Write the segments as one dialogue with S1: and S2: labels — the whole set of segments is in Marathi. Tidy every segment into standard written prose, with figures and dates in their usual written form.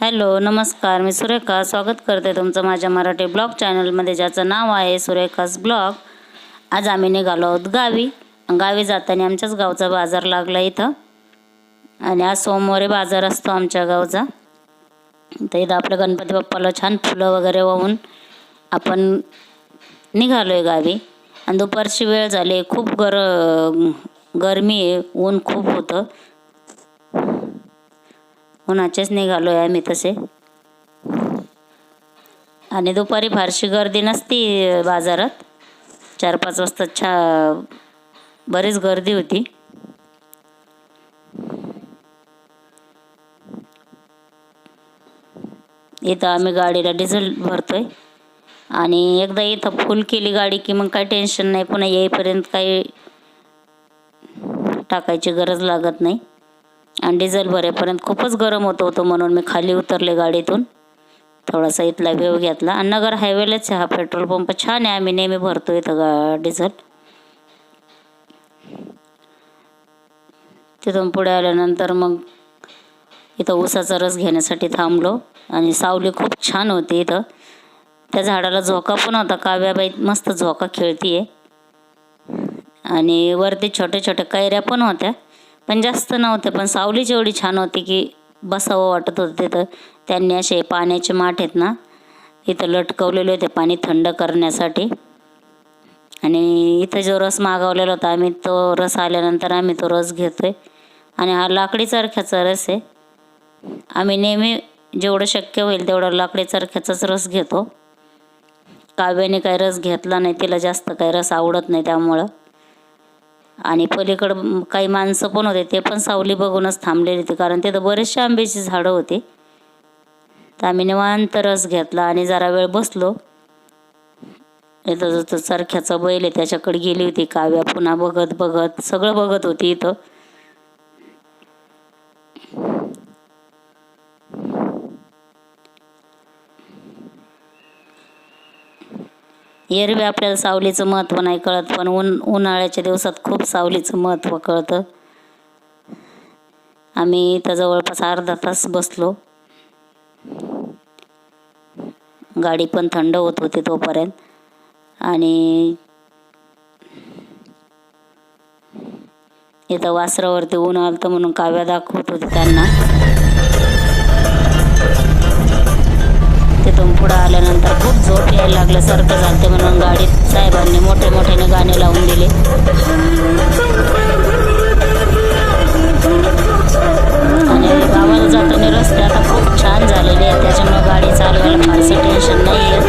S1: हॅलो नमस्कार, मी सुरेखा स्वागत करते तुमचं माझ्या मराठी ब्लॉग चॅनलमध्ये, ज्याचं नाव आहे सुरेखास ब्लॉग. आज आम्ही निघालो आहोत गावी जाताना आमच्याच गावचा बाजार लागला इथं. आणि आज सोमवारी बाजार असतो आमच्या गावचा. तर इथं आपल्या गणपती बाप्पाला छान फुलं वगैरे वाहून आपण निघालो आहे गावी. आणि दुपारची वेळ झाली, खूप गरमी आहे, ऊन खूप होतं. उन्हाचेच निघालो आहे आम्ही तसे. आणि दुपारी फारशी गर्दी नसती बाजारात. 4-5 वाजता बरीच गर्दी होती. इथं आम्ही गाडीला डिझेल भरतोय. आणि एकदा इथं फुल केली गाडी की मग काही टेन्शन नाही, पुन्हा येईपर्यंत काही टाकायची गरज लागत नाही. आणि डिझेल भरेपर्यंत खूपच गरम होतं म्हणून मी खाली उतरले गाडीतून. थोडासा इथला व्ह्यू घेतला. आणि नगर हायवेलाच हा पेट्रोल पंप छान आहे, आम्ही नेहमी भरतो इथं डिझेल. तिथून पुढे आल्यानंतर मग इथं ऊसाचा रस घेण्यासाठी थांबलो. आणि सावली खूप छान होती इथं. त्या झाडाला झोका पण होता. काव्याबाई मस्त झोका खेळतीये. आणि वरती छोटे छोटे कैऱ्या पण होत्या, पण जास्त नव्हत्या. पण सावलीच एवढी छान होती की बसावं वाटत होतं तिथं. त्यांनी असे पाण्याचे माठ आहेत ना इथं लटकवलेले होते पाणी थंड करण्यासाठी. आणि इथं जो रस मागवलेला होता आम्ही, तो रस आल्यानंतर आम्ही तो रस घेतोय. आणि हा लाकडी चरख्याचा रस आहे. आम्ही नेहमी जेवढं शक्य होईल तेवढं लाकडी चरख्याचाच रस घेतो. काव्याने काही रस घेतला नाही, तिला जास्त काही रस आवडत नाही त्यामुळं. आणि पलीकडं काही माणसं पण होते, ते पण सावली बघूनच थांबलेली होती, कारण तिथं बरेचसे आंब्याची झाडं होती. तर आम्ही निवांत रस घेतला आणि जरा वेळ बसलो. इथं जो चरख्याचा बैल आहे त्याच्याकडे गेली होती काव्या. पुन्हा बघत सगळं बघत होती इथं. एरवी आपल्याला सावलीचं महत्त्व नाही कळत, पण उन्हाळ्याच्या दिवसात खूप सावलीचं महत्त्व कळतं. आम्ही इथं जवळपास अर्धा तास बसलो. गाडी पण थंड होत होती तोपर्यंत. आणि इथं वासरावरती ऊन आलतं म्हणून काव्या दाखवत होती त्यांना. तिथून पुढं आल्यानंतर खूप झोप यायला लागल्यासारखं झालं, म्हणून गाडीत साहेबांनी मोठ्याने गाणे लावून दिले. आणि गावाला जाताना रस्ते आता खूप छान झालेले आहेत, त्याच्यामुळे गाडी चालवायला फारसं टेन्शन नाही आहे.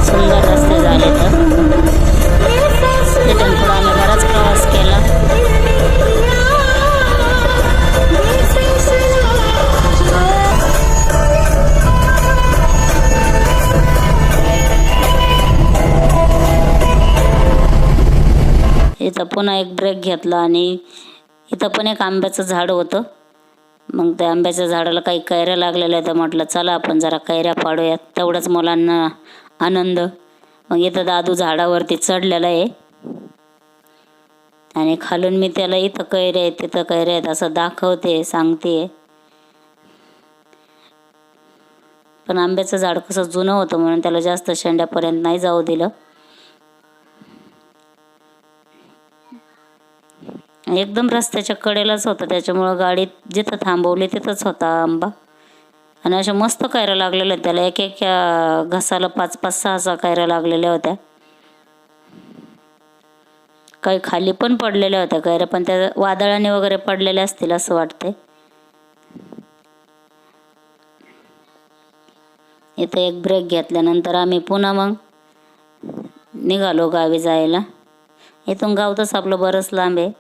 S1: सुंदर रस्ते झाले. तर तिथून पुढं आम्ही बराच प्रवास केला. इथं पुन्हा एक ब्रेक घेतला आणि इथं पण एक आंब्याचं झाड होतं. मग त्या आंब्याच्या झाडाला काही कैऱ्या लागलेल्या होत्या. म्हटलं चला आपण जरा कैऱ्या पाडूयात, तेवढंच मुलांना आनंद. मग इथं दादू झाडावरती चढलेला आहे आणि खालून मी त्याला इथं कैऱ्या आहेत तिथं कैऱ्या आहेत असं दाखवते, सांगते. पण आंब्याचं झाड कसं जुनं होतं म्हणून त्याला जास्त शेंड्यापर्यंत नाही जाऊ दिलं. एकदम रस्त्याच्या कडेलाच होतं, त्याच्यामुळं गाडी जिथं थांबवली तिथंच होता आंबा. आणि अशा मस्त कैऱ्या लागलेल्या त्याला, एक घसाला 5-5, 6-6 कैऱ्या लागलेल्या होत्या. काही खाली पण पडलेल्या होत्या कैऱ्या, पण त्या वादळाने वगैरे पडलेल्या असतील असं वाटते. इथे एक ब्रेक घेतल्यानंतर आम्ही पुन्हा मग निघालो गावी जायला. इथून गाव तसं आपलं बरंच लांब आहे.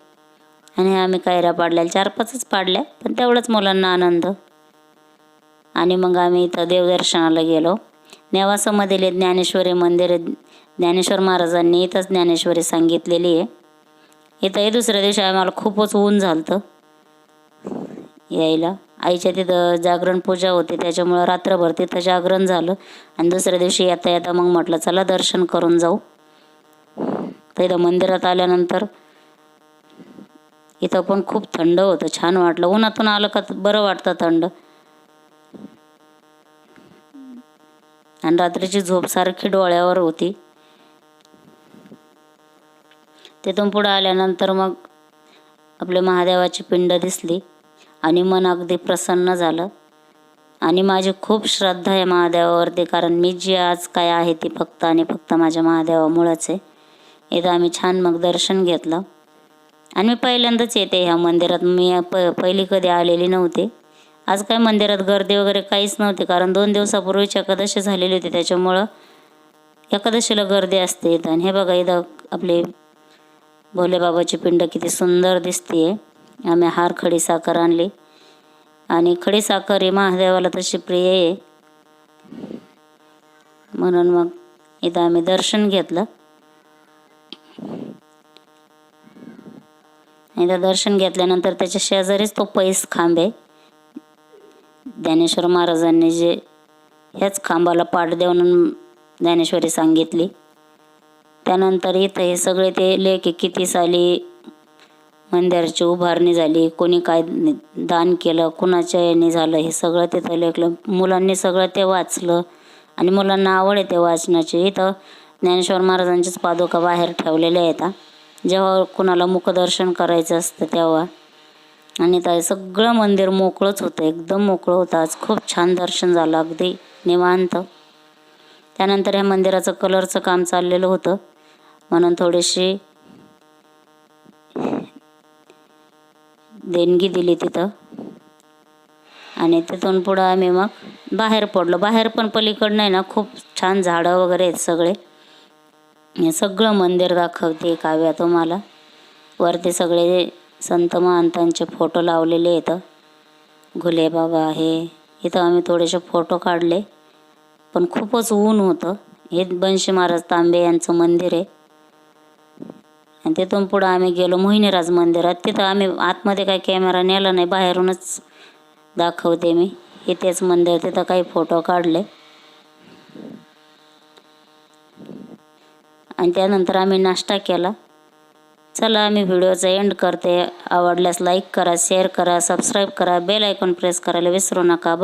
S1: आणि आम्ही कैऱ्या पाडल्या 4-5च पाडल्या, पण तेवढंच मुलांना आनंद. आणि मग आम्ही इथं देवदर्शनाला गेलो. नेवासामधील ज्ञानेश्वरी मंदिर, ज्ञानेश्वर महाराजांनी इथंच ज्ञानेश्वरी सांगितलेली आहे. इथंही दुसऱ्या दिवशी आम्हाला खूपच ऊन झालं यायला. आईच्या तिथं जागरण पूजा होती, त्याच्यामुळं रात्रभर तिथं जागरण झालं. आणि दुसऱ्या दिवशी येता मग म्हटलं चला दर्शन करून जाऊ. तर इथं मंदिरात आल्यानंतर इथं पण खूप थंड होतं, छान वाटलं. उन्हातून आलं का बरं वाटतं थंड. आणि रात्रीची झोप सारखी डोळ्यावर होती. तिथून पुढं आल्यानंतर मग आपले महादेवाची पिंड दिसली आणि मन अगदी प्रसन्न झालं. आणि माझी खूप श्रद्धा आहे महादेवावरती, कारण मी जी आज काय आहे ती फक्त आणि फक्त माझ्या महादेवामुळंच आहे. इथं आम्ही छान मग दर्शन घेतलं. आणि मी पहिल्यांदाच येते ह्या मंदिरात, मी पहिली कधी आलेली नव्हते. आज काय मंदिरात गर्दी वगैरे काहीच नव्हती, कारण 2 दिवसापूर्वीची एकादशी झालेली होती, त्याच्यामुळं एकादशीला गर्दी असते इथं. आणि हे बघा, इथं आपले भोलेबाबाची पिंड किती सुंदर दिसते. आम्ही हार खडीसाखर आणली, आणि खडीसाखर ही महादेवाला तशी प्रिय आहे, म्हणून मग इथं आम्ही दर्शन घेतलं. इथं दर्शन घेतल्यानंतर त्याच्या शेजारीच तो पैस खांब आहे. ज्ञानेश्वर महाराजांनी जे ह्याच खांबाला पाठ देऊन ज्ञानेश्वरी सांगितली. त्यानंतर इथं हे सगळे ते लेख, किती साली मंदिराची उभारणी झाली, कोणी काय दान केलं, कुणाच्या याने झालं, हे सगळं तिथं लेखलं. मुलांनी सगळं ते वाचलं आणि मुलांना आवड आहे ते वाचनाची. इथं ज्ञानेश्वर महाराजांचीच पादुका बाहेर ठेवलेल्या आहेत जेव्हा कुणाला मुखदर्शन करायचं असतं तेव्हा. आणि तर सगळं मंदिर मोकळंच होतं, एकदम मोकळं होतं. आज खूप छान दर्शन झालं, अगदी निवांत. त्यानंतर ह्या मंदिराचं कलरचं काम चाललेलं होतं, म्हणून थोडीशी देणगी दिली तिथं. आणि तिथून पुढं आम्ही मग बाहेर पडलो. बाहेर पण पलीकडनं आहे ना खूप छान झाडं वगैरे आहेत सगळे. हे सगळं मंदिर दाखवते काव्या तुम्हाला. वरती सगळे संत महंतांचे फोटो लावलेले आहेत. घुले बाबा आहे इथं. आम्ही थोडेसे फोटो काढले, पण खूपच ऊन होतं. हे बनशी महाराज तांबे यांचं मंदिर आहे. आणि तिथून पुढं आम्ही गेलो मोहिनीराज मंदिरात. तिथं आम्ही आतमध्ये काही कॅमेरा नेला नाही, बाहेरूनच दाखवते मी. हे तेच मंदिर, तिथं काही फोटो काढले. आणि त्यानंतर आम्ही नाश्ता केला. चला, आम्ही व्हिडिओचा एंड करते. आवडल्यास लाईक करा, शेअर करा, सबस्क्राईब करा, बेल आयकॉन प्रेस करायला विसरू नका.